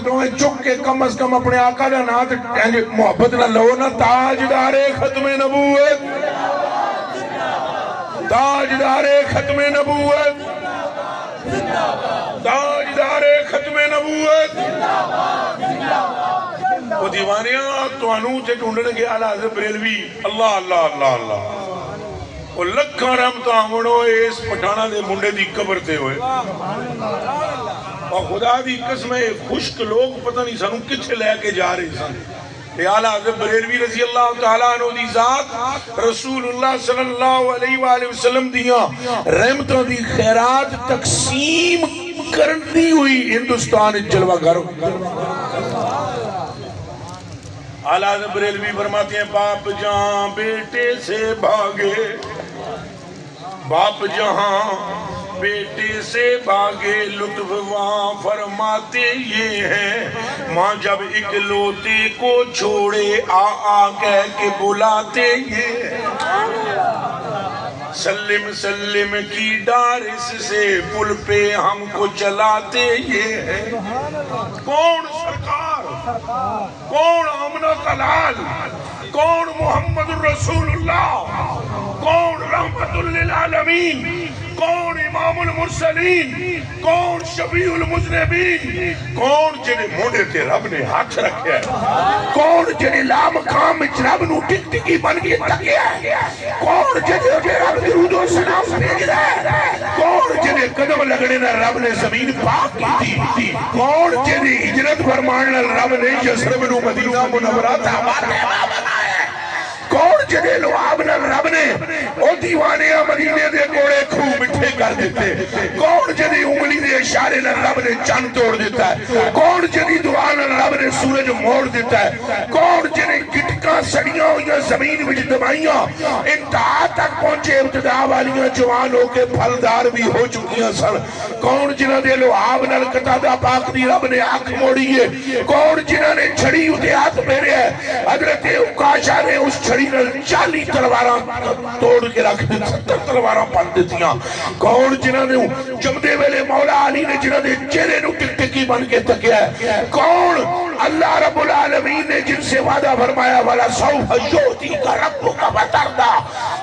Photo چک کے کم از کم اپنے آقا دا نام محبت نہ لو نا. تاجدار ختم نبوت، تاجدار ختم نبوت، تاجدار ختم نبوت. وہ دیوانیاں تو انو تے ڈھونڈنے گے اعلیٰ حضرت بریلوی. اللہ اللہ اللہ اللہ. وہ لکھاں رحمتاں آمنو اس پٹھانا دے منڈے دی قبر تے ہوئے. اور خدا دی قسم خشک لوگ پتہ نہیں سانوں کتھے لے کے جا رہے سن. اعلیٰ حضرت بریلوی رضی اللہ تعالیٰ عنہ دی ذات رسول اللہ صلی اللہ علیہ وآلہ وسلم دیاں رحمتوں دی خیرات تقسیم کرنی ہوئی ہندوستان جلوہ گر. اعلیٰ حضرت بریلوی فرماتے ہیں باپ جہاں بیٹے سے بھاگے، باپ جہاں بیٹے سے بھاگے لطف وہاں فرماتے یہ ہیں. ماں جب اکلوتے کو چھوڑے آ کہہ کے بلاتے یہ ہیں. سلم سلم کی ڈارس سے پل پہ ہم کو چلاتے یہ ہیں. کون سرکار، کون آمنہ کا لال، کون محمد الرسول اللہ، کون رحمت للعالمین، کون امام المرسلین، کون شفیع المذنبین، کون جنہیں موڑے تے رب نے ہاتھ رکھے ہے، کون جنہیں لام خام رب نو ٹک ٹکی بن کے تکے ہے، کون جنہیں رب درود و سلام بھیج رہا ہے، کون جنہیں قدم لگنے نہ رب نے زمین پاک کی تھی، کون جنہیں ہجرت فرمانے رب نے یثرب نو مدینہ منورہ آباد بنایا ہے، کون جنہیں لعاب نہ رب نے او دیوانیاں مدینے دے کوڑے کھو مٹھے کر دیتے، کون جنہیں انگلی دے اشارے نہ رب نے چاند توڑ دیتا ہے، کون جنہیں دعا نہ رب نے سورج موڑ دیتا ہے، کون جنہیں گٹکاں سڑیاں ہوئیاں زمین وچ دبائیاں انتہا تک پہنچے ابتدا والیاں جوان ہو کے پھلدار بھی ہو چکیاں سن، کون جنہاں دے لعاب نہ قطادہ پاک دی رب نے آنکھ موڑی ہے، کون جنہاں نے چھڑی اتے ہاتھ میرے ہے، حضرت عکاشہ نے اس چھڑی نے 40 تلواراں توڑ کے رکھ دی، 70 تلواراں پن دیتیاں، کون جنہاں نے جمدے ویلے مولا علی نے جنہاں نے چہرے نو ٹک ٹکی بن کے تکیا ہے، کون اللہ رب العالمین نے جن سے وعدہ فرمایا والا سوف یؤتیک ربک فترضی،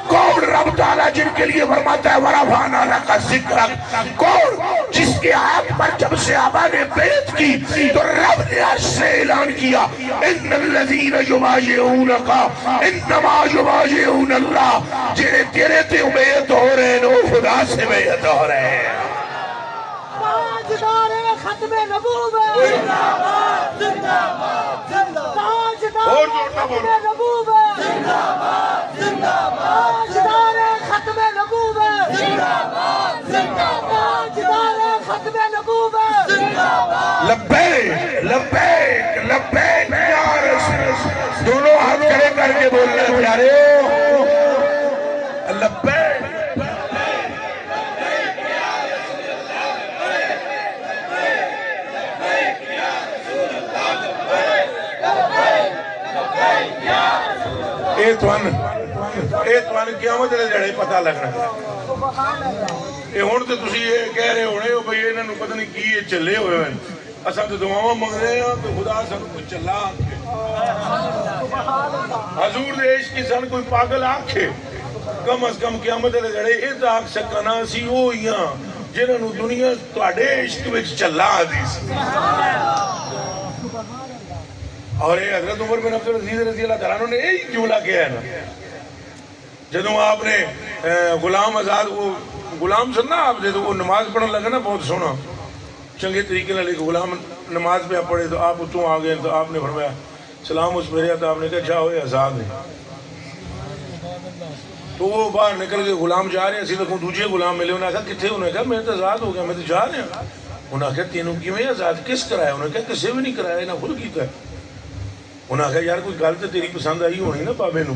کون رب تعالیٰ جن کے لیے فرماتا ہے ورفعنا لک ذکرک، کون جس کے ہاتھ پر جب سے آبا نے بیعت کی تو رب نے عرش سے اعلان کیا ان الذین یبایعونک انما یبایعون اللہ، جنہیں تیرے تے بیعت ہو رہے ہیں وہ خدا سے بیعت ہو رہے ہیں. تاجدار ختم نبوت زندہ باد، زندہ باد، زندہ باد، تاجدار ختم نبوت زندہ باد، زندہ باد، تاجدار ختم نبوت زندہ باد، زندہ باد، تاجدار ختم نبوت زندہ باد. لبیک لبیک لبیک یا رسول، دونوں ہاتھ کھڑے کر کے بولنے پیارے لبیک. اے توان قیامت دے جڑے پتہ لگنا ہے. اے ہن تے تسی یہ کہہ رہے ہونے ہو بھئی انہاں نو پتہ نہیں کی یہ چلے ہوئے ہیں، اساں تے دعاواں منگ رہے ہیں تو خدا سانوں کوئی چلا آکھے، حضور دے عشق کی سن کوئی پاگل آکھے، کم از کم قیامت دے جڑے اے تے آکھ سکنا سی وہیاں جنہاں نو دنیا تواڈے عشق وچ چلا دی سی. اور یہ حضرت عمر بن عبدالعزیز رضی اللہ تعالیٰ عنہ نے یہی جملہ کیا ہے نا، جدوں آپ نے غلام آزاد، وہ غلام سننا آپ دے تو وہ نماز پڑھنے لگا نا بہت سونا چنگے طریقے نہ، لیکن غلام نماز پہ آپ پڑھے تو آپ اتوں آ گئے تو آپ نے فرمایا سلام اس میرے، تو آپ نے کہا اچھا ہوئے آزاد ہیں. تو وہ باہر نکل کے غلام جا رہے ہیں، اسی دیکھوں دوجے غلام ملے، انہوں نے کہا کتنے؟ انہوں نے کہا میں تو آزاد ہو گیا، میں تو جا رہے ہیں. انہوں نے کہا تینوں کیویں آزاد، کس کرایا؟ انہوں نے کہا کسے بھی نہیں کرایا، نہ خود کیتا ہے. انہوں نے کہا یار کوئی گل تو تیری پسند آئی ہونی نا بابے نو.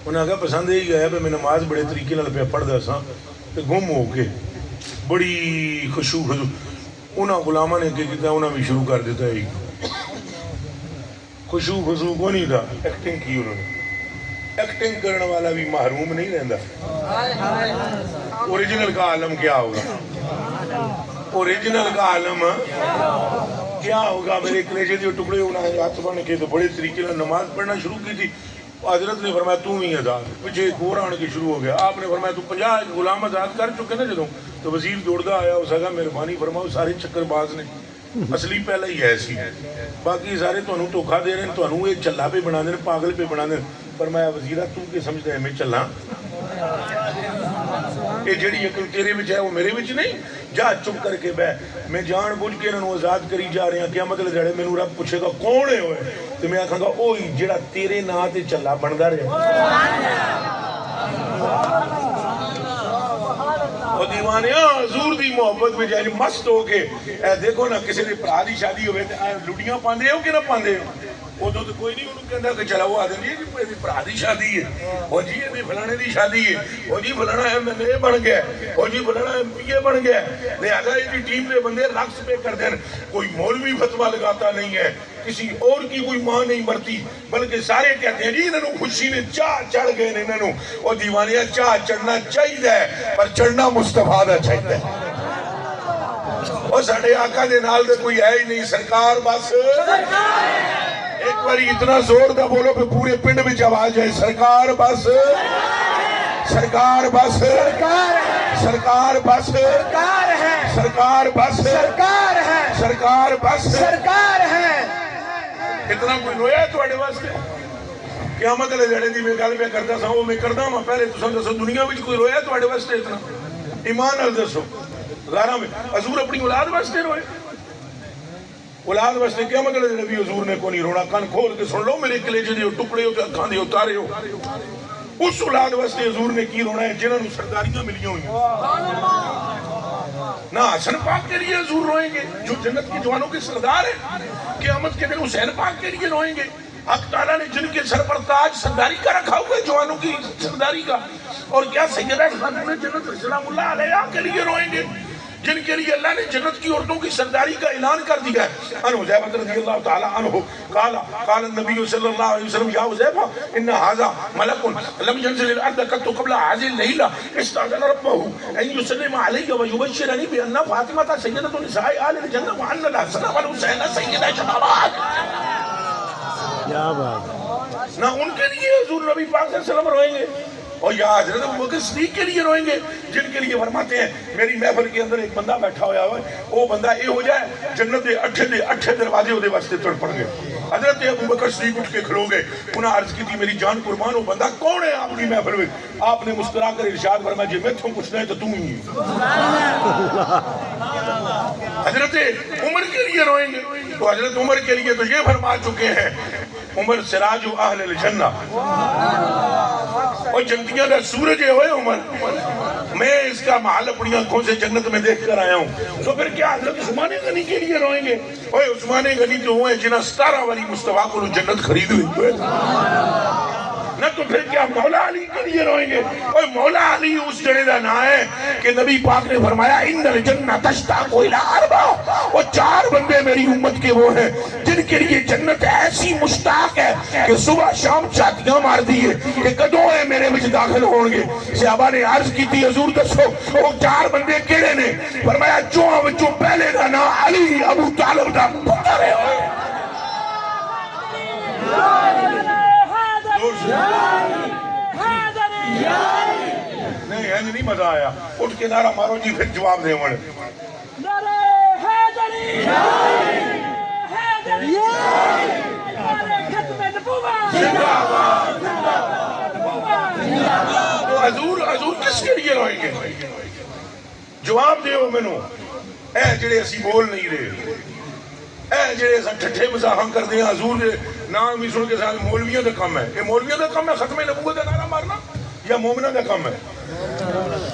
انہوں نے کہا پسند یہی گیا کہ میں نماز بڑے طریقے نال پہ پڑھدا ساں تے گم ہو کے بڑی خشوع انہاں غلاماں نے کی کیتا، انہاں بھی شروع کر دیتا ہے خشوع خضوع کو نہیں تھا، ایکٹنگ کی انہوں نے. ایکٹنگ کرنے والا بھی محروم نہیں رہندا. اوریجنل کا عالم کیا ہوگا؟ اوریجنل کا عالم کیا ہوگا میرے کلیجے کے ٹکڑے ہونا ہے ہاتھ بن کے تو بڑے طریقے سے نماز پڑھنا شروع کی تھی. حضرت نے فرمایا تو ہی آزاد. پیچھے ایک اور آن کے شروع ہو گیا. آپ نے فرمایا تو 50 غلام آزاد کر چکے نا جدوں تو وزیر دوڑتا آیا اس کا مہربانی فرماؤ سارے چکر باز نے اصلی پہلے ہی ایسی ہے باقی سارے تمہیں دھوکھا دے رہے ہیں تمہیں یہ چلا پہ بنا دیں پاگل پہ بنا دیں. فرمایا وزیرہ تو کیا سمجھتا ہے میں چلا یہ جڑی عقل تیرے وچ ہے وہ میرے وچ نہیں. جا چپ کر کے بہ میں جان بوجھ کے انہوں آزاد کری جا رہے ہیں. قیامت والے دہاڑے مینوں رب پوچھے گا کون ہے ہوئے تو میں آکھاں گا اوہی جڑا تیرے نام تے چلا بندا رہے. اور دیوانیاں حضور دی محبت میں جائے مست ہو کے اے دیکھو نا کسی نے بھرا دی شادی ہوئے تے لڑیاں پاندے ہو کہ نہ پاندے ہو ادو تو کوئی نہیں انہوں کہندا کہ چلا وہ آدھے جی بھرا دی شادی ہے وہ جی یہ فلانے دی شادی ہے وہ جی فلانا ایم ایل اے بن گیا وہ جی فلانا ایم پی اے بن گیا. لہٰذا یہ ٹیم کے بندے رقص پہ کر دیں. کوئی مولوی فتویٰ لگاتا نہیں ہے کسی اور کی کوئی ماں نہیں مرتی بلکہ سارے کہتے ہیں جی انہوں خوشی نے چاہ چڑھ گئے انہوں. اور دیوانیاں چاہ چڑھنا چاہیے پر چڑھنا مصطفیٰ دا چاہیے. اور ساڑھے آقا دے نال دے کوئی ہے ہی نہیں. سرکار بس ایک باری اتنا زور دا بولو کہ پورے پنڈ میں آواز جائے سرکار بس سرکار بس سرکار بس سرکار ہے سرکار بس سرکار ہے سرکار بس سرکار ہے. اتنا کوئی رویا ہے تواڈے واسطے قیامت والے دہاڑے دی میں گل میں کردا سا وہ میں کردا ہاں پہلے تساں دسو دنیا وچ کوئی رویا ہے تواڈے واسطے اتنا ایمان نال دسو. غاراں میں حضور اپنی اولاد واسطے روئے اولاد واسطے قیامت والے نبی حضور نے کوئی نہیں رونا. کان کھول کے سن لو میرے کلیجے دے ٹکڑے ہو تے اکھاں دے اتارے ہو. اس اولاد واسطے حضور نے کی رونا ہے جنہاں نوں سرداریاں ملیاں ہوئی نہ حسن پاک کے لیے حضور روئیں گے جو جنت کی جوانوں کے سردار ہیں. قیامت کے دن حسین پاک کے لیے روئیں گے. حق تعالیٰ نے جن کے سر پر تاج سرداری کا رکھا ہوا ہے جوانوں کی سرداری کا. اور کیا سیدہ خاتون جنت سلام اللہ علیہا کے لیے روئیں گے جن کے لیے اللہ نے جنت کی عورتوں کی سرداری کا اعلان کر دیا ہے. ان حذیفہ رضی اللہ تعالی عنہ قال النبی صلی اللہ علیہ وسلم یا حذیفہ ان ھذا ملک لم ينزل الارض قط قبل هذه الليله استاذن ربه ان يسلم علي ويبشرني بان فاطمه سيده نساء اهل الجنه وان الحسن والحسين سيدا شباب. کیا بات نہ ان کے لیے حضور نبی پاک صلی اللہ علیہ وسلم روئیں گے اور یا حضرت ابوبکر صدیق کے لیے روئیں گے جن کے لیے فرماتے ہیں میری محفل کے اندر ایک بندہ بیٹھا ہوا ہے وہ بندہ یہ ہو جائے جنت دے اٹھے دروازے وہ واسطے تڑ پڑ گئے. حضرت ابوبکر صدیق اٹھ کے کھلو گئے. انہاں عرض کی تھی میری جان قربان وہ بندہ کون ہے آپ کی محفل میں. آپ نے مسکرا کر ارشاد فرمایا جی میں تم پوچھنا ہے تو تم ہی. حضرت عمر کے لیے روئیں گے تو حضرت عمر کے لیے تو یہ فرما چکے ہیں عمر سراج اہل الجنہ اور جنتیاں دا سورج ہوئے عمر میں اس کا محل اپنی آنکھوں سے جنت میں دیکھ کر آیا ہوں. تو پھر کیا حضرت عثمان غنی کے لیے روئیں گے. اوہ عثمان غنی تو ہوئے جنہاں 17 والی مصطفیٰ کو جنت خرید لی ہوئے نہ تو پھر کیا مولا علی کے لیے روئیں گے. اوہ مولا علی اس جنے دا نا ہے کہ نبی پاک نے فرمایا ان الجنہ تشتاق الی اربع. وہ 4 بندے میری امت کے وہ ہیں جن کے لیے جنت ایسی مشتاق ہے کہ صبح شام چھاتیاں مار دیئے کہ کدوں ہے میرے وچ داخل ہون گے. صحابہ نے عرض کی تھی حضور دسو وہ 4 بندے کیڑے نے. فرمایا چوہاں وچوں پہلے دا نا علی ابو طالب دا پتر ہے. نہیں نہیں مزہ آیا. اٹھ کے نعرہ مارو جی پھر جواب دے وڑ. تو حضور کس کے لیے روئیں گے جواب دیو مینوں. اے جڑے اسی بول نہیں رہے اے جڑے ٹھٹھے مزاحاں کر دیں حضور دے نام بھی سن کے ساتھ مولویوں دا کم ہے. یہ مولویوں دا کم ہے ختم نبوت دا نعرہ مارنا یا مومنہ دا کم ہے.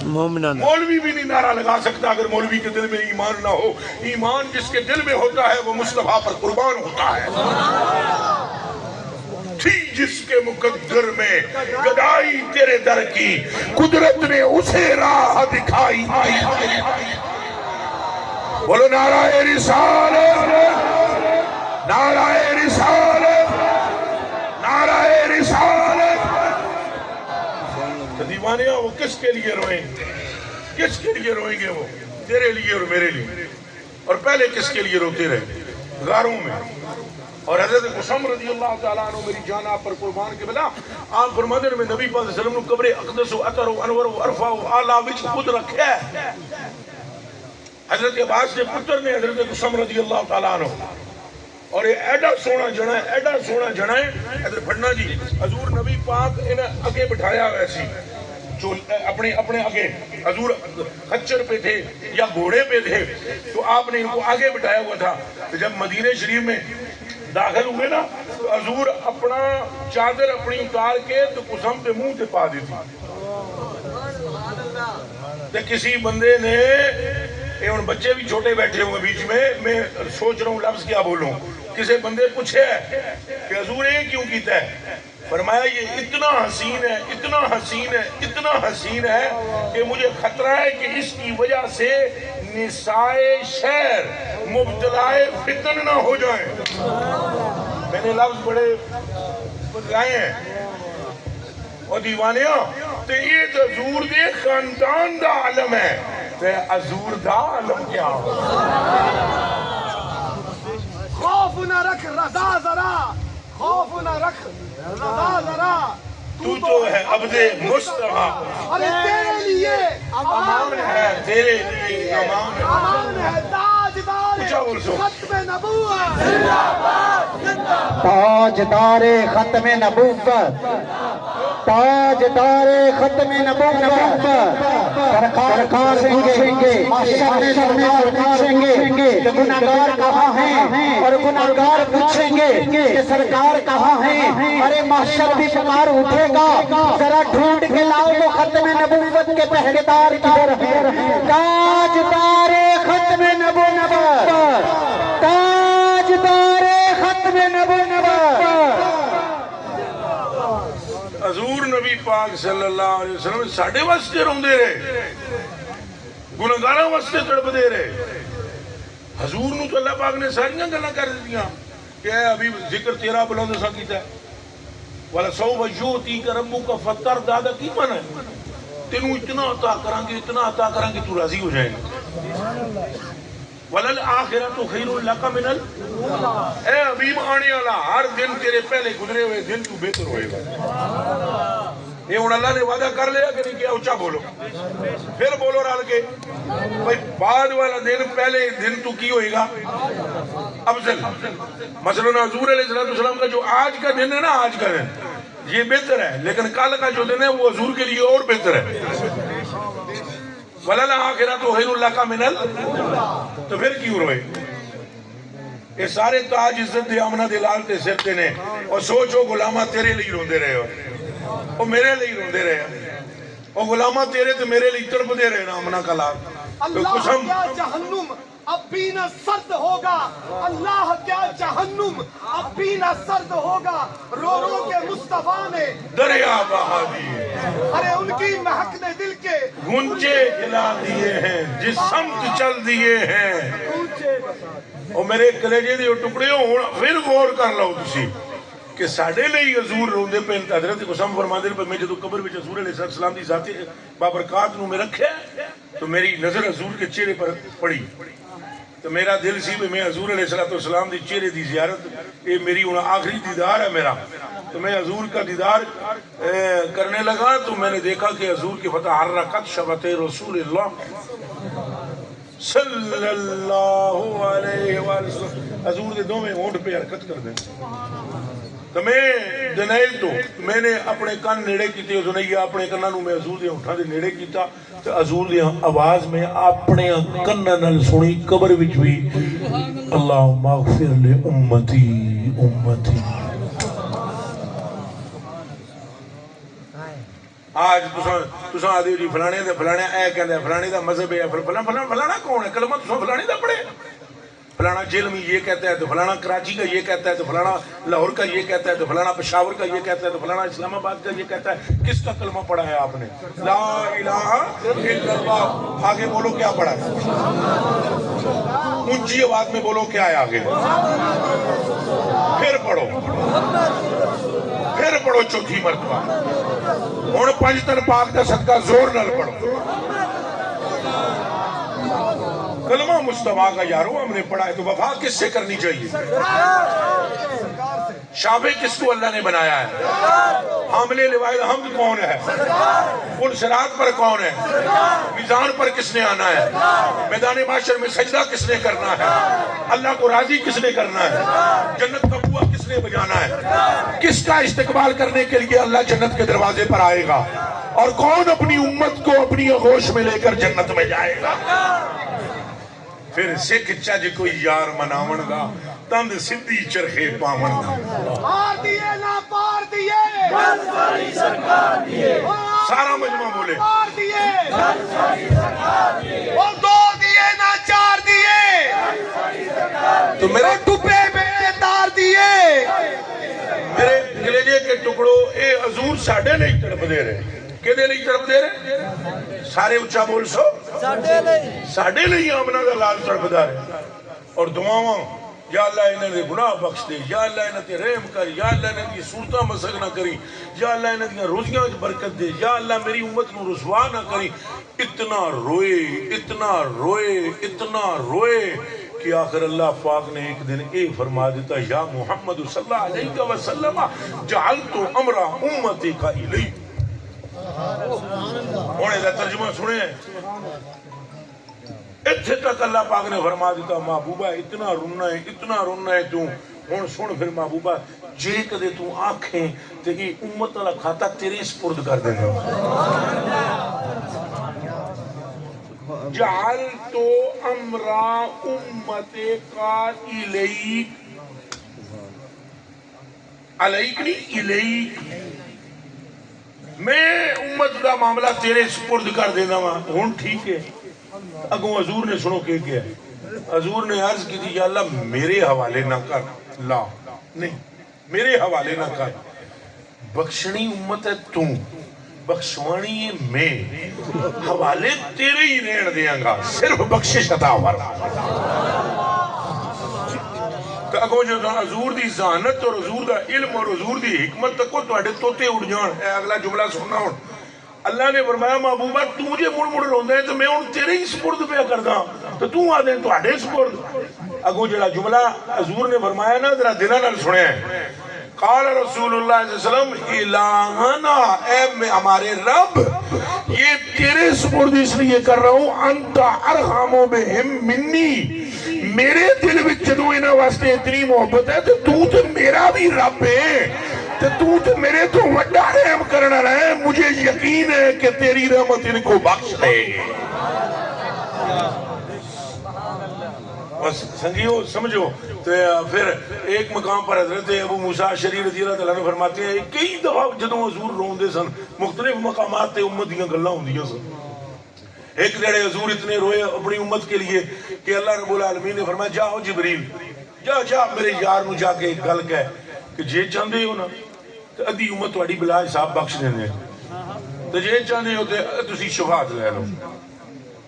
مولوی بھی نہیں نعرہ لگا سکتا اگر مولوی کے دل میں ایمان نہ ہو. ایمان جس کے دل میں ہوتا ہے وہ مصطفیٰ پر قربان ہوتا ہے. تھی جس کے مقدر میں گدائی تیرے در کی قدرت نے اسے راہ دکھائی. بولو نعرہ رسالت نعرہ رسالت نعرہ رسالت. دیوانیاں وہ کس کے لیے روئیں گے کس کے لیے روئیں گے. وہ تیرے لیے اور میرے لیے. اور پہلے کس کے لیے روتے رہے غاروں میں. اور حضرت قسم رضی اللہ تعالیٰ عنہ میری جان آپ پر قربان کے بلا آپ فرماتے ہیں میں نبی پاک صلی اللہ علیہ وسلم قبر اقدس و اطر و انور و عرفہ و آلہ وچ خود رکھے. حضرت عباس کے پتر نے حضرت قسم رضی اللہ تعالیٰ عنہ اور یہ ایڈا سونا جنا ہے, ایڈا سونا جنا ہے. حضرت بھٹنا جی حضور نبی پاک انہیں اگے بٹھایا ویسی جو اپنے اگے حضور خچر پہ تھے یا گھوڑے پہ تھے تو آپ نے ان کو آگے بٹھایا ہوا تھا. تو جب مدینہ شریف میں داخل ہوئے نا تو حضور اپنا چادر اپنی اتار کے تو قسم پہ منہ تے پا دی تھی. تو کسی بندے نے یہ ان بچے بھی چھوٹے بیٹھے ہوئے بیچ میں سوچ رہا ہوں لفظ کیا بولوں. کسی بندے پوچھے کہ حضور یہ کیوں کیتا ہے؟ فرمایا یہ اتنا حسین ہے, اتنا حسین ہے, اتنا حسین ہے کہ مجھے خطرہ ہے کہ اس کی وجہ سے نسائے شہر مبتلائے فتن نہ ہو جائیں. میں نے لفظ بڑے لائے ہیں اور دیوانیاں تو یہ تو حضور دے خاندان دا عالم ہے. تو حضور دا عالم کیا ہو؟ خوف نہ رکھ رضا ذرا, خوف نہ رکھ رضا ذرا, تو ہے عبد مصطفیٰ. ارے تیرے لیے امان ہے, تیرے لیے امان ہے. امان ہے تاجدار اونچا بول سو. ختم نبوت زندہ باد, زندہ باد. تاجدار ختم نبوت, تاجدار ختم نبوت. سرکار پوچھیں گے, سرکار پوچھیں گے کہ گناہگار کہاں ہیں, اور گناہگار پوچھیں گے کہ سرکار کہاں ہیں. ارے محشر بھی پکار اٹھے گا, ذرا ڈھونڈ کے لاؤ وہ ختم نبوت کے پہریدار کدھر ہیں. تاجدار ختم نبوت, تاجدار ختم نبوت. حضور نبی پاک صلی اللہ علیہ وسلم ساڑھے واسطے روندے رہے, گناہگاراں واسطے تڑپ دے رہے. حضور نو تو اللہ پاک نے ساریاں گلاں کر دیا کہ اے ابھی ذکر تیرا بلند سا کیتا ہے. وَلَسَوْفَ يُؤْتِيكَ رَبُّكَ فَتَرْضَىٰ کی معنی ہے تینوں اتنا عطا کریں گے, اتنا عطا کریں گے تو راضی ہو جائے گا. وَلَلْآخِرَةُ خَيْرٌ لَكَ مِنَ الْأُولَىٰ. اے حبیب آنے والا ہر دن تیرے پہلے گزرے ہوئے دن تو بہتر ہوئے گا. یہ ہوں اللہ نے وعدہ کر لیا کہ نہیں کیا؟ اونچا بولو, پھر بولو رال کے بھائی بعد والا دن پہلے دن تو کی ہوئے گا افضل. مثلا حضور علیہ السلام کا جو آج کا دن ہے نا, آج کا دن یہ بہتر ہے, لیکن کل کا جو دن ہے وہ حضور کے لیے اور بہتر ہے. وَلَلْآخِرَةُ خَيْرٌ لَكَ مِنَ الْأُولَىٰ. تو پھر کیوں روئے؟ یہ سارے تاج عزت دے آمنہ دے لال تے سر تے نے, اور سوچو غلامہ تیرے لئی روندے رہے ہو, وہ میرے لئی روندے رہے, اور غلامہ تیرے تے میرے لئی تڑپ دے رہے نا آمنہ کا لال. اللہ کیا جہنم اب بھی نہ سرد ہوگا, اللہ کیا جہنم اب بھی نہ سرد ہوگا. رو رو کے مصطفیٰ نے دریا بہا دیے, ارے ان کی مہک نے دل کے گنجے کھلا دیے ہیں, جس سمت چل دیے ہیں. اور میرے کلیجے دے ٹکڑے ہوں پھر غور کر لو تسی کہ ساڑھے لئی حضور روندے پہ. حضرت قسم فرما دے میں جدو قبر میں حضور علیہ السلام دی ذاتی بابرکات نو میں رکھے تو میری نظر حضور کے چہرے پر پڑی, تو میرا دل سی میں حضور علیہ السلام دی چہرے دی زیارت, یہ میری آخری دیدار ہے میرا. تو میں حضور کا دیدار کرنے لگا تو میں نے دیکھا کہ حضور کی فتح حرکت شبت رسول اللہ صلی اللہ علیہ وسلم, حضور دے دو میں ہونٹ پہ حرکت کر دیں. تو میں جنیل تو میں نے اپنے کن نیڑے کیتے, اس نے یہ اپنے کنہ نو میں حضور دے اٹھا دے نیڑے کیتا, تو حضور دے آواز میں اپنے کنہ نل سنی قبر وچ بھی اللہم اغفر لے امتی امتی. آج تساں آدھے جی فلانے دے فلانے اے کہندے فلانے دا مذہب ہے, فلانا کون ہے؟ کلمہ تساں فلانے دا پڑھے. فلانا جیل میں یہ کہتا ہے, تو فلانا کراچی کا یہ کہتا ہے, تو فلانا لاہور کا یہ کہتا ہے, تو فلانا پشاور کا یہ کہتا ہے, تو فلانا اسلام آباد کا یہ کہتا ہے. کس کا کلمہ پڑھا ہے آپ نے؟ لا الہ الا اللہ. آگے بولو کیا پڑھا ہے؟ اونچی آواز میں بولو کیا ہے آگے؟ پھر پڑھو چوتھی مرتبہ. ہن پنج تن پاک دا صدقہ زور نال پڑھو. کلمہ مصطفیٰ کا یارو ہم نے پڑھا ہے، تو وفا کس سے کرنی چاہیے؟ شابے کس کو اللہ نے بنایا ہے؟ حاملے لوائے حمد کون ہے؟ پل صراط پر کون ہے؟ میزان پر کس نے آنا ہے؟ میدان محشر میں سجدہ کس نے کرنا ہے؟ اللہ کو راضی کس نے کرنا ہے؟ جنت کا بوا کس نے بجانا ہے؟ کس کا استقبال کرنے کے لیے اللہ جنت کے دروازے پر آئے گا؟ اور کون اپنی امت کو اپنی آغوش میں لے کر جنت میں جائے گا؟ پھر سکھ چج کوئی یار مناون دا، تند سدھی چرخے پاون دا۔ پار دیے نہ پار دیے، سارا مجمع بولے پار دیے، وہ دو دیے نہ چار دیے، تو میرے ڈبے میں تار دیے۔ میرے کلیجے کے ٹکڑوں، اے حضور ساڑھے نہیں تڑپ دے رہے، کدے نہیں تڑپ دے رہے؟ سارے اچھا بول سو، ساڑھے نہیں آمنہ دا لال تڑپ دا رہے۔ اور دعاواں، یا اللہ انہیں دے گناہ بخش دے، یا اللہ انہیں دے رحم کر، یا اللہ انہیں دی صورتہ مسک نہ کری، یا اللہ انہیں دی روزیاں برکت دے، یا اللہ میری امت نو رسوا نہ کری۔ اتنا روئے، اتنا روئے، اتنا روئے کہ آخر اللہ پاک نے ایک دن اے فرما دیتا، یا محمد صلی اللہ علیہ وسلم جعلت امر امتی کا الی۔ ہونے دا ترجمہ سنے اتھے تک اللہ پاک نے فرما دیتا، محبوبہ اتنا رونا ہے تو ہون سن پھر محبوبہ جے کدے تو آنکھیں تے یہ امت والا کھاتا تیرے سپرد کر دینا۔ جعلت امر امتی کا الیک، علیک نہیں الیک، میں امت دا معاملہ تیرے سپرد کر دینا ہوں۔ ہون ٹھیک ہے، اگوں حضور نے سنو کہ کیا ہے؟ حضور نے عرض کی تھی، یا اللہ میرے حوالے نہ کر، لا نہیں میرے حوالے نہ کر، بخشنی امت ہے تو، بخشوانی ہے میں، حوالے تیرے ہی رہن دیاں گا، صرف بخشش عطا فرما۔ تو اگوں جو حضور دی ذہانت اور حضور دا علم اور حضور دی حکمت تک کو توڑے توتے اڑ جان ہے۔ اگلا جملہ سننا ہوں، اللہ نے فرمایا محبوبہ تو مجھے مڑ روندہ ہے تو میں ان تیرے ہی سپرد پہ کردہ تو تو آدھیں تو آڑے سپرد۔ اگوں جڑا جملہ حضور نے فرمایا نا ذرا دنہ نہ سنے ہیں، قال رسول اللہ صلی اللہ علیہ وسلم الہنا، اے ہمارے رب یہ تیرے سپرد اس لیے کر رہا ہوں، انت ارحم بہم منی، میرے دل وچ جدوں انہاں واسطے اتنی محبت ہے تو میرا بھی رب ہے، تو میرے تو وڈا رحم کرنا رہے، مجھے یقین ہے کہ تیری رحمت ان کو بخش دے۔ بس سنگیو سمجھو، تو پھر ایک مقام پر حضرت ابو موسیٰ اشعری رضی اللہ عنہ فرماتے ہیں کئی دفعہ جدوں حضور روندے سن مختلف مقامات تے امت دیاں گلاں ہوندیاں سن۔ ایک جڑے حضور اتنے روئے اپنی امت کے لیے کہ اللہ رب العالمین نے فرمایا جاؤ جبریل جا میرے یار نو جا کے ایک گل کہے کہ جے چاندے ہو نا تو ادھی امت تواڈی بلا حساب بخش دینے، تو جے چاندے ہو تو تسی شفاعت لے لو۔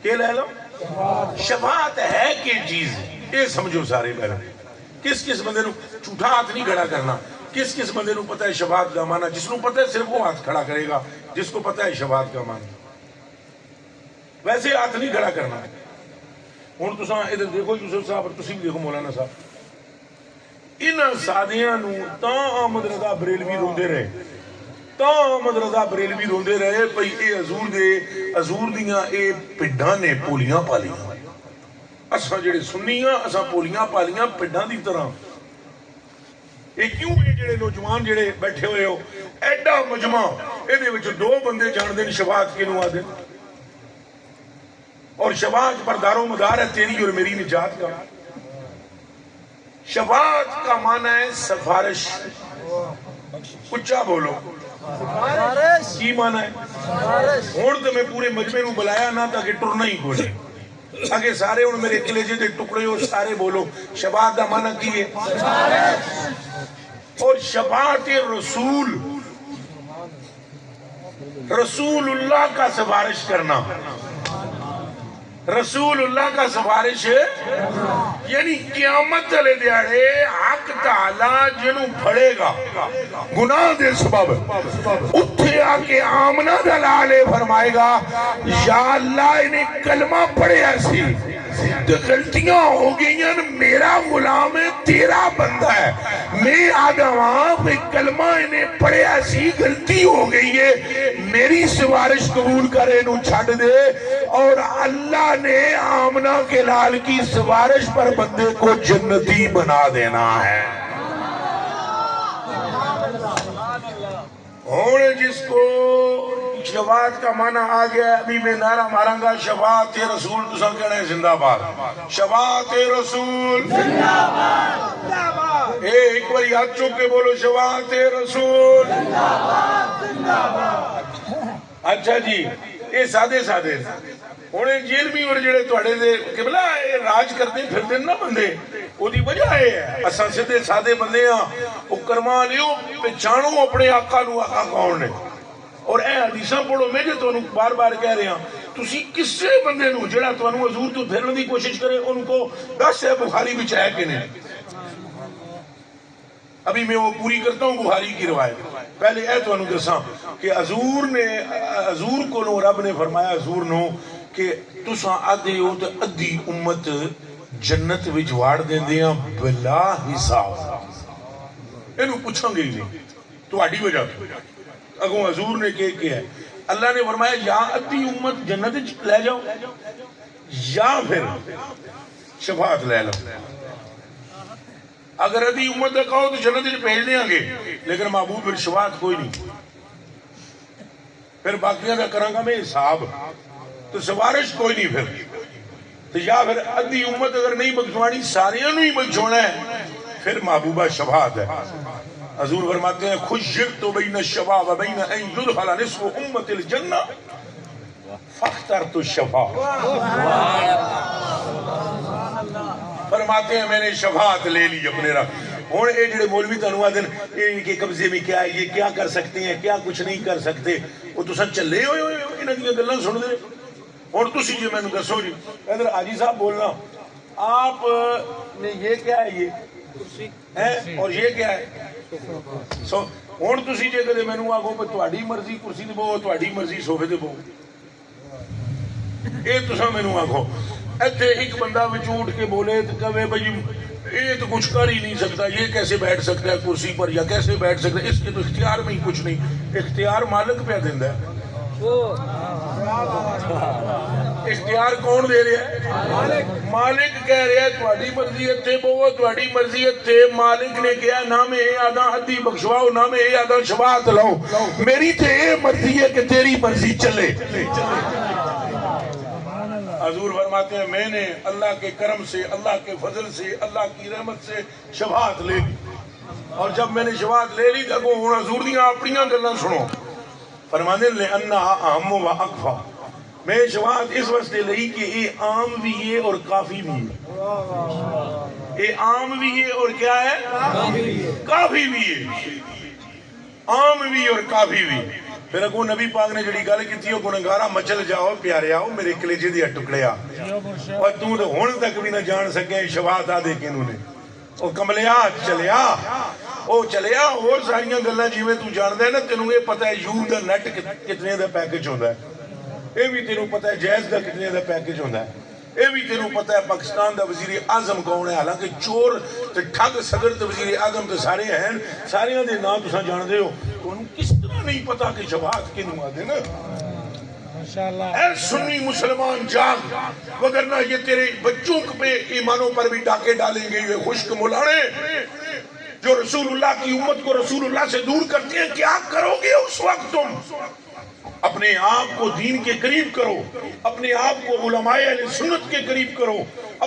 کہ لے لو؟ شفاعت ہے کہ چیز یہ سمجھو سارے پہلے۔ کس بندے نو جھوٹا ہاتھ نہیں کھڑا کرنا، کس بندے نو پتہ ہے شفاعت کا معنی، جس نو پتہ ہے صرف وہ ہاتھ کھڑا کرے گا جس کو پتہ ہے شفاعت کا معنی، ویسے ہاتھ نہیں کھڑا کرنا۔ ہوں تو ادھر دیکھو یوسف صاحب اور تسی بھی دیکھو مولانا صاحب، انہاں سادیاں نو تاں احمد رضا بریلوی روندے رہے، تاں احمد رضا بریلوی روندے رہے پئی اے حضور دیاں اے پڈاں نے پولیاں پالیاں، اساں جڑے سنیاں اساں پولیاں پالیاں پڈاں دی طرح۔ اے کیوں اے جڑے نوجوان جڑے بیٹھے ہوئے ہو ایڈا مجمع اے وچ دو بندے جان دے شفاعت کینوں آدے، اور شفاعت پر دار و مدار ہے تیری اور میری نجات کا۔ شفاعت کا معنی ہے سفارش، اچھا بولو کی معنی ہے؟ ہون تو میں پورے مجمع نو بلایا نہ تاکہ ٹرنا ہی بولے، اگے سارے ہون میرے کلیجے دے ٹکڑے ہو سارے بولو شفاعت کا معنی کی ہے؟ اور شفاعت رسول، رسول اللہ کا سفارش کرنا، رسول اللہ کا سفارش یعنی قیامت چلے دیاڑے حق تعالی جنوں پھڑے گا گناہ دے سبب اتھے آکے آمنہ دلالے فرمائے گا یا اللہ انہیں کلمہ پڑھے ایسی غلطیاں ہو گئی ہیں، میرا غلام ہے تیرا بندہ ہے، میں آگا وہاں پہ کلمہ انہیں پڑھے ایسی غلطی ہو گئی ہے، میری سفارش قبول کرے انہوں چھڑ دے، اور اللہ نے آمنہ کے لال کی سفارش پر بندے کو جنتی بنا دینا ہے۔ اور جس کو شفاعت کا معنی آ گیا، ابھی میں نعرہ ماروں گا، شفاعت رسول تو سب کہنا ہے زندہ باد، شفاعت رسول زندہ باد، ایک بار ہاتھ چوک کے بولو شفاعت رسول زندہ باد، زندہ باد۔ اچھا جی، یہ سادے سادے ہونے جیل بھی اور جڑے توڑے دے قبلہ راج کرتے پھر دن نہ بندے، وہ دی وجہ ہے اساں سدھے سادے بندے ہاں، وہ کرما لیو پہچانو اپنے آقا نو، آقا کون ہے۔ اور اے حدیثاں پڑھو، میں جو تو بار بار کہہ رہے ہیں، تسی کس سے بندے نو جڑا تو انہوں حضور تو پھرنے دی کوشش کرے، ان کو 10 ہے بخاری بھی چاہے کہ نہیں۔ ابھی میں وہ پوری کرتا ہوں بخاری کی روایت، پہلے اے تو انہوں دساں کہ حضور کو نو رب نے فرمایا حضور نو کہ تساں آدھے ہو تو ادھی امت جنت وچ واڑ دیندیاں بلا حساب، انہوں پوچھاں گے نہیں تو آڈی وجہ اگوں حضور نے کیا ہے، اللہ نے فرمایا یا ادھی امت جنت لے جاؤ یا پھر شفاعت لے لو۔ اگر ادھی امت کہو تو جنت بھیج دیں گے، لیکن محبوب پھر شفاعت کوئی نہیں، پھر باقیاں کا کروں گا میں حساب، تو سفارش کوئی نہیں پھر، تو یا پھر ادھی امت اگر نہیں بخشوانی ساریاں نو ہی بخشونا ہے، پھر محبوبہ شفاعت ہے۔ حضور فرماتے ہیں خشرت بین الشباب بین ان یدخل نصف امت الجنہ فاخترت الشفاعت، فرماتے ہیں میں نے شفاعت لے لی اپنے رب۔ اور اے جڑے مولوی تنوع دن ان کے قبضے میں کیا ہے، یہ کیا کر سکتے ہیں، کیا کچھ نہیں کر سکتے، وہ تو سب چلے ہوئے انہوں کی گلیں سن دے۔ اور تسی جو میں نے دسو جی ادھر حاجی صاحب بولنا، آپ نے یہ کیا ہے، یہ اور یہ کیا ہے، اور تسی جے کدے مینوں آکھو کہ تہاڈی مرضی کرسی تے بہو، تہاڈی مرضی صوفے تے بہو، اے تساں مینوں آکھو ایتھے ایک بندہ وچ اٹھ کے بولے تے کہے بھائی یہ تو کچھ کر ہی نہیں سکتا، یہ کیسے بیٹھ سکتا ہے کرسی پر، یا کیسے بیٹھ سکتا ہے، اس کے تو اختیار میں ہی کچھ نہیں، اختیار مالک پہ دیندا ہے۔ اختیار کون دے رہا ہے؟ مالک کہہ رہا ہے تہاڈی مرضی اتھے بہو، تہاڈی مرضی اتھے، مالک نے کہا نہ میں اے آدھا ادھی بخشواؤ، نہ میں اے آدھا شفاعت لاؤ، میری تے اے مرضی ہے کہ تیری مرضی چلے۔ حضور فرماتے ہیں میں نے اللہ کے کرم سے، اللہ کے فضل سے، اللہ کی رحمت سے شفاعت لے لی، اور جب میں نے شفاعت لے لی تو ہن حضور دیاں اپنیاں گلاں سنو، فرماتے ہیں لِأَنَّهَا أَعَمُّ وَأَكْفَى، میں شفاعت اس واسطے لئی کہ یہ عام بھی ہے اور کافی بھی ہے، یہ عام بھی ہے اور کیا ہے، کافی بھی ہے، عام بھی اور کافی بھی۔ پھر اگوں نبی پاک نے جڑی گل کیتی ہے گنہگارا مچل جاؤ پیارے آؤ میرے کلیجے دے ٹکڑے آ، اور تو ہن تک بھی نہ جان سکے شفاعت آ دے کینوں نے، او کملیا چلیا، او چلیا اور ساریاں گلاں جویں تو جاندا ہے نا، تینوں یہ پتہ ہے یو دا نیٹ کتنے دا پیکج ہوندا ہے، اے بھی تینوں پتہ ہے جیز دا کتنے دا پیکج ہوندا ہے، اے بھی تینوں پتہ ہے پاکستان دا وزیر اعظم کون ہے، حالانکہ چور تے ٹھگ صدر تے وزیر اعظم تے سارے ہیں، ساریاں دے نام تساں جاندے ہو، تانوں کس طرح نہیں پتا کہ شفاعت کینوں آدے نا۔ اے سنی مسلمان جاگ، وگرنہ یہ تیرے بچوں پہ ایمانوں پر بھی ڈاکے ڈالیں گے، یہ خشک ملانے جو رسول اللہ کی امت کو رسول اللہ سے دور کرتے ہیں، کیا کرو گے اس وقت تم؟ اپنے آپ کو دین کے قریب کرو، اپنے آپ کو علماء اہل سنت کے قریب کرو،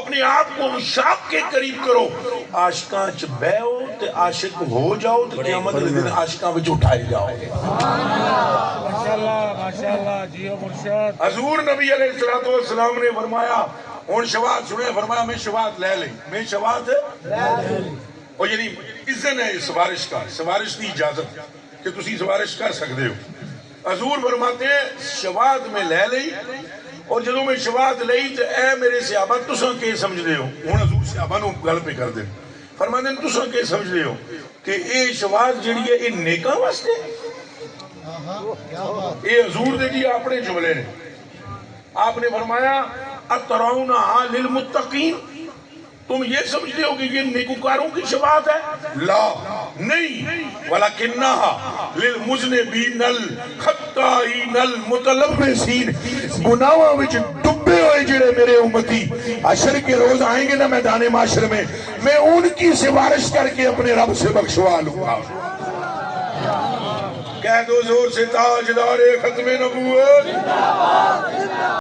اپنے آپ کو عشاق کے قریب کرو، عاشقاں چ بیعو تے عاشق ہو جاؤ تے قیامت کے دن عاشقاں وچ اٹھائے جاؤ۔ ماشاءاللہ جیو مرشد۔ حضور نبی علیہ السلام نے فرمایا، اور شفاعت سنے، فرمایا میں شفاعت لے لیں، میں شفاعت لے لیں، اور یعنی اذن ہے سفارش کا، سفارش کی اجازت کہ تسی سفارش کر سکتے ہو۔ حضور فرماتے ہیں شفاعت میں لے لئی، اور جدوں میں شفاعت لئی تو اے میرے صحابہ تساں کے سمجھدے ہو، ہن حضور صحابہ نو گل پہ کر دے، فرماتے ہیں تساں کے سمجھدے ہو کہ اے شفاعت جڑی ہے یہ نیکاں واسطے، اے حضور دے جی اپنے جملے نے، آپ نے فرمایا اترونہا للمتقین، تم یہ سمجھتے ہو کہ یہ نیکوکاروں کی شفاعت ہے؟ لا نہیں، وَلَكِنَّهَا لِلْمُذْنِبِينَ الْخَطَّائِينَ الْمُتَلَوِّثِينَ، گناہاں وچ ڈبے ہوئے جڑے میرے امتی حشر کے روز آئیں گے نا میدان معاشر میں ان کی سفارش کر کے اپنے رب سے بخشوا لوں گا۔ کہہ دو زور سے تاجدار ختم نبوت،